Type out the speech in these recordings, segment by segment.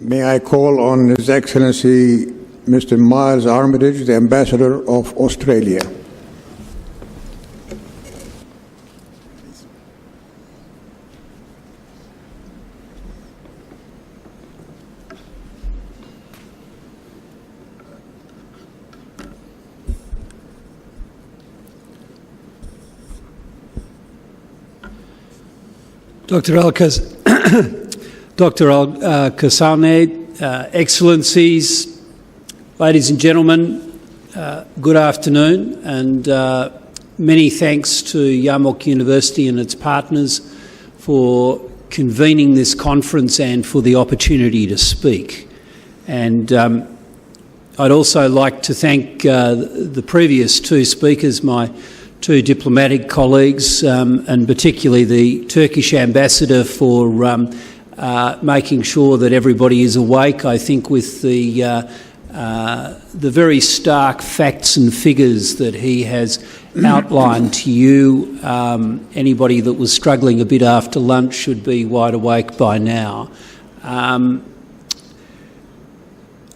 May I call on His Excellency Mr. Miles Armitage, the Ambassador of Australia. Dr. Al-Kasane, Excellencies, ladies and gentlemen, good afternoon, and many thanks to Yarmuk University and its partners for convening this conference and for the opportunity to speak. And I'd also like to thank the previous two speakers, my two diplomatic colleagues, and particularly the Turkish ambassador for making sure that everybody is awake. I think with the very stark facts and figures that he has outlined to you, anybody that was struggling a bit after lunch should be wide awake by now. I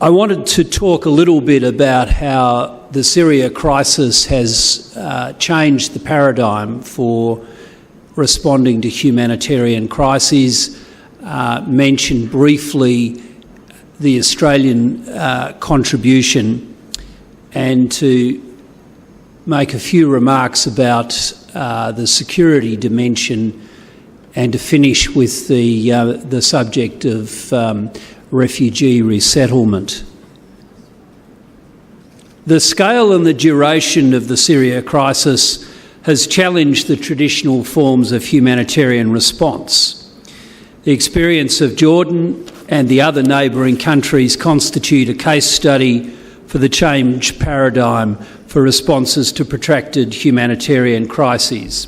wanted to talk a little bit about how the Syria crisis has changed the paradigm for responding to humanitarian crises, mention briefly the Australian contribution, and to make a few remarks about the security dimension, and to finish with the subject of refugee resettlement. The scale and the duration of the Syria crisis has challenged the traditional forms of humanitarian response. The experience of Jordan and the other neighbouring countries constitute a case study for the changed paradigm for responses to protracted humanitarian crises.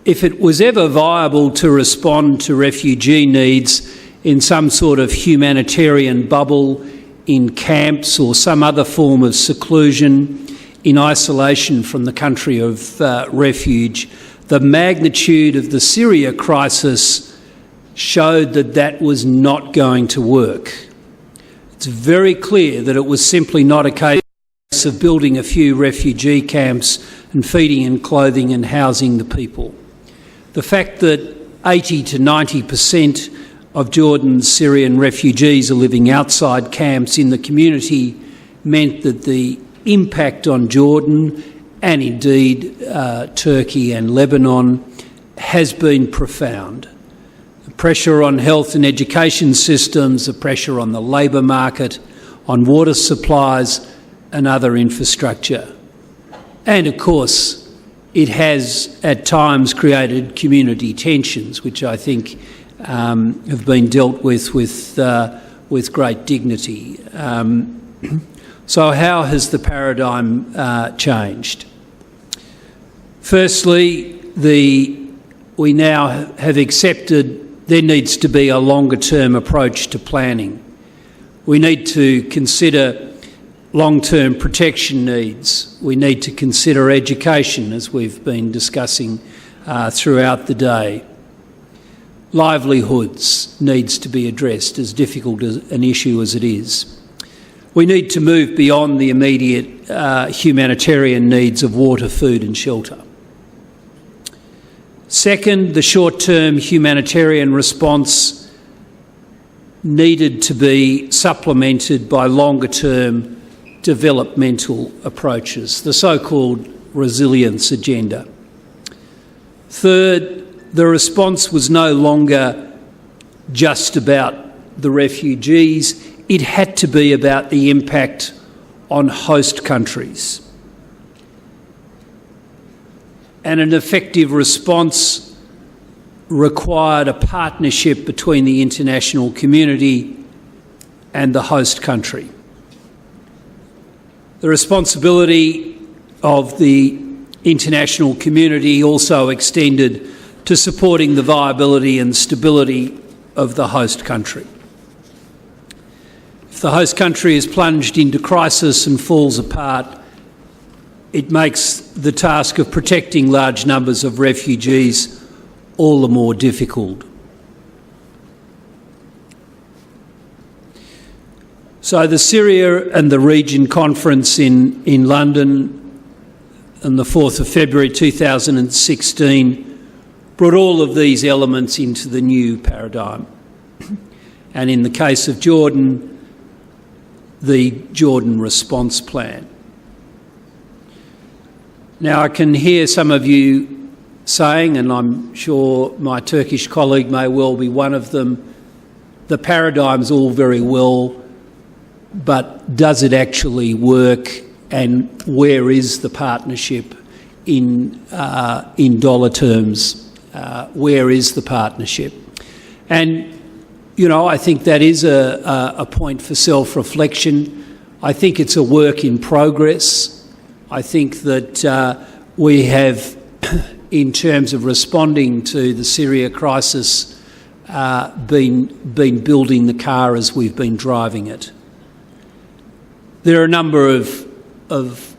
If it was ever viable to respond to refugee needs in some sort of humanitarian bubble, in camps or some other form of seclusion, in isolation from the country of refuge, the magnitude of the Syria crisis showed that that was not going to work. It's very clear that it was simply not a case of building a few refugee camps and feeding and clothing and housing the people. The fact that 80 to 90% of Jordan's Syrian refugees are living outside camps in the community meant that the impact on Jordan, and indeed Turkey and Lebanon, has been profound. The pressure on health and education systems, the pressure on the labour market, on water supplies and other infrastructure. And of course, it has at times created community tensions, which I think have been dealt with great dignity. So how has the paradigm changed? Firstly, we now have accepted there needs to be a longer-term approach to planning. We need to consider long-term protection needs. We need to consider education, as we've been discussing throughout the day. Livelihoods needs to be addressed, as difficult an issue as it is. We need to move beyond the immediate humanitarian needs of water, food and shelter. Second, the short-term humanitarian response needed to be supplemented by longer-term developmental approaches, the so-called resilience agenda. Third, the response was no longer just about the refugees, it had to be about the impact on host countries. And an effective response required a partnership between the international community and the host country. The responsibility of the international community also extended to supporting the viability and stability of the host country. If the host country is plunged into crisis and falls apart, it makes the task of protecting large numbers of refugees all the more difficult. So the Syria and the Region Conference in London on the 4th of February 2016 brought all of these elements into the new paradigm. And in the case of Jordan, the Jordan Response Plan. Now, I can hear some of you saying, and I'm sure my Turkish colleague may well be one of them, the paradigm's all very well, but does it actually work, and where is the partnership in dollar terms? Where is the partnership? And, you know, I think that is a point for self-reflection. I think it's a work in progress. I think that we have, in terms of responding to the Syria crisis, been building the car as we've been driving it. There are a number of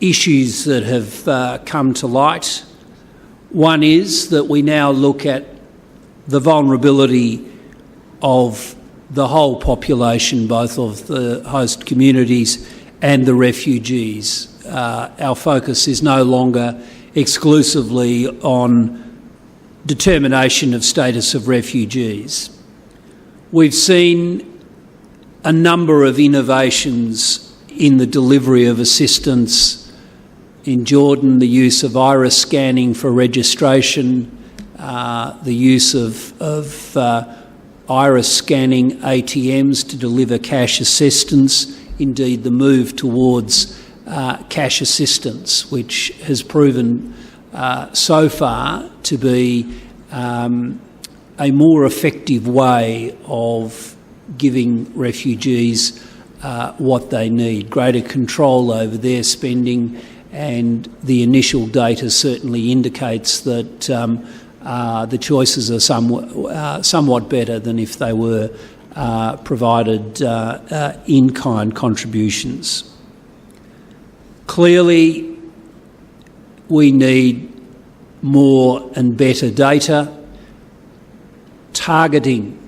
issues that have come to light. One is that we now look at the vulnerability of the whole population, both of the host communities and the refugees. Our focus is no longer exclusively on determination of status of refugees. We've seen a number of innovations in the delivery of assistance. In Jordan, the use of iris scanning for registration, the use of iris scanning ATMs to deliver cash assistance, indeed the move towards cash assistance, which has proven so far to be a more effective way of giving refugees what they need, greater control over their spending, and the initial data certainly indicates that the choices are somewhat better than if they were provided in-kind contributions. Clearly, we need more and better data. Targeting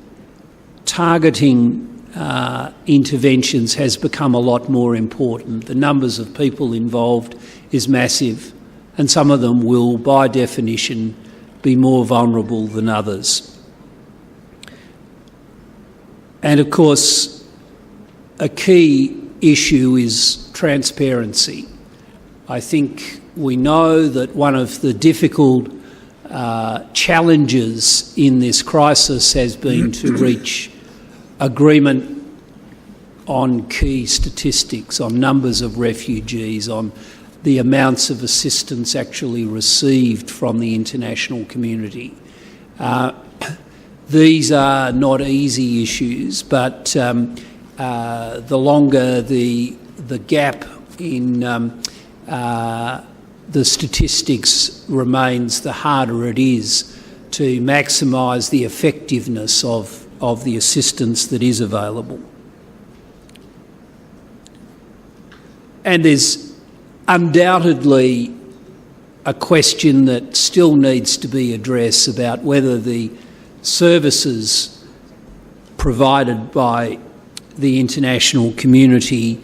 interventions has become a lot more important. The numbers of people involved is massive, and some of them will, by definition, be more vulnerable than others. And of course, a key issue is transparency. I think we know that one of the difficult challenges in this crisis has been to reach agreement on key statistics, on numbers of refugees, on the amounts of assistance actually received from the international community. These are not easy issues, but the longer the gap in the statistics remains, the harder it is to maximise the effectiveness of the assistance that is available. And there's undoubtedly a question that still needs to be addressed about whether the services provided by the international community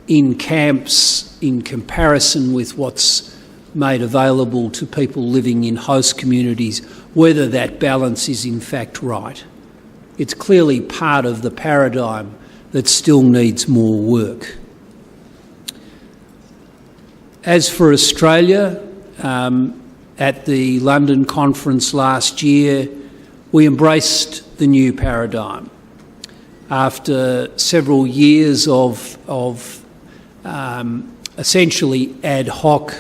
in camps, in comparison with what's made available to people living in host communities, whether that balance is in fact right. It's clearly part of the paradigm that still needs more work. As for Australia, at the London conference last year, we embraced the new paradigm. After several years of essentially ad hoc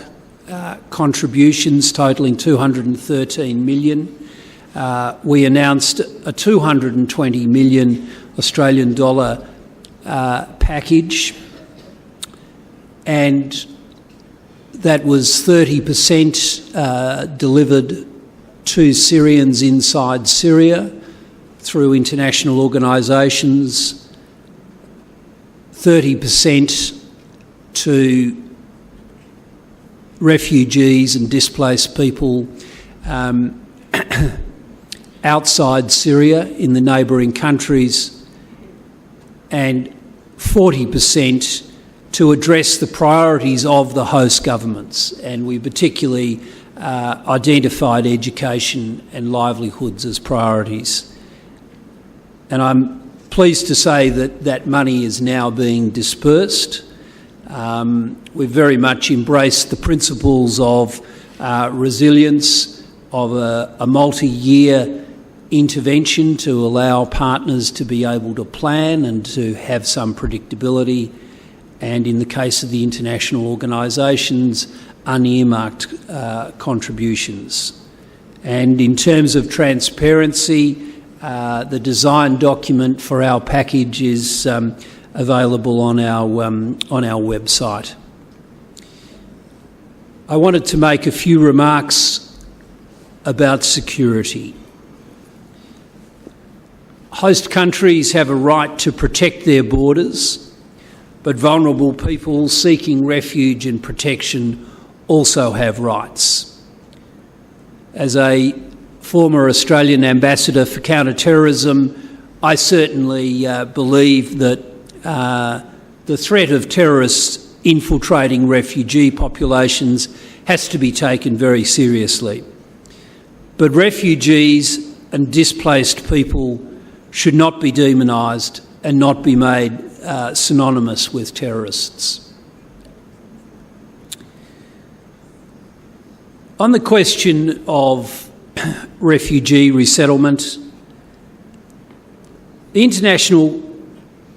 contributions totalling $213 million, we announced a 220 million Australian dollar package, and that was 30% delivered to Syrians inside Syria through international organisations, 30% to refugees and displaced people outside Syria in the neighbouring countries, and 40% to address the priorities of the host governments, and we particularly identified education and livelihoods as priorities. And I'm pleased to say that that money is now being dispersed. We've very much embraced the principles of resilience, of a multi-year intervention to allow partners to be able to plan and to have some predictability, and in the case of the international organisations, unearmarked contributions. And in terms of transparency, the design document for our package is available on our website. I wanted to make a few remarks about security. Host countries have a right to protect their borders, but vulnerable people seeking refuge and protection also have rights. As a former Australian ambassador for counter-terrorism, I certainly believe that the threat of terrorists infiltrating refugee populations has to be taken very seriously. But refugees and displaced people should not be demonised and not be made synonymous with terrorists. On the question of refugee resettlement, the international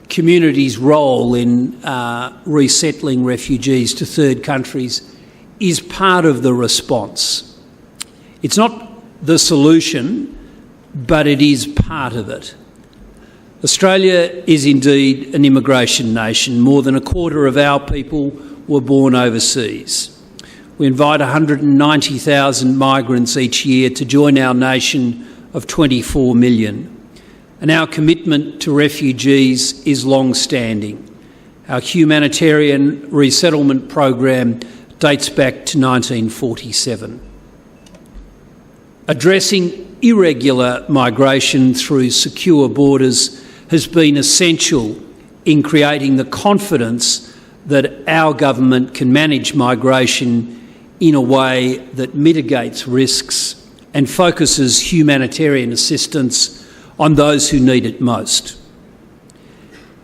community's role in resettling refugees to third countries is part of the response. It's not the solution, but it is part of it. Australia is indeed an immigration nation. More than a quarter of our people were born overseas. We invite 190,000 migrants each year to join our nation of 24 million. And our commitment to refugees is long-standing. Our humanitarian resettlement program dates back to 1947. Addressing irregular migration through secure borders has been essential in creating the confidence that our government can manage migration in a way that mitigates risks and focuses humanitarian assistance on those who need it most.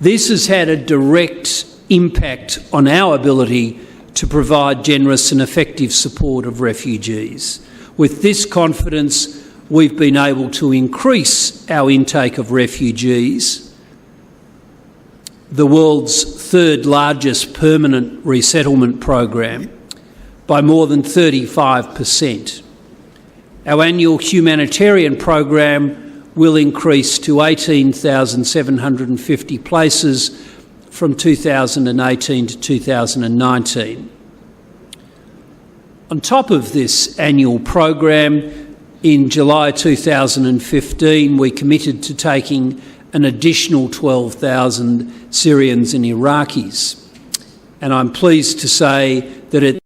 This has had a direct impact on our ability to provide generous and effective support of refugees. With this confidence, we've been able to increase our intake of refugees, the world's third largest permanent resettlement program, by more than 35%. Our annual humanitarian program will increase to 18,750 places from 2018 to 2019. On top of this annual program, in July 2015, we committed to taking an additional 12,000 Syrians and Iraqis. And I'm pleased to say that at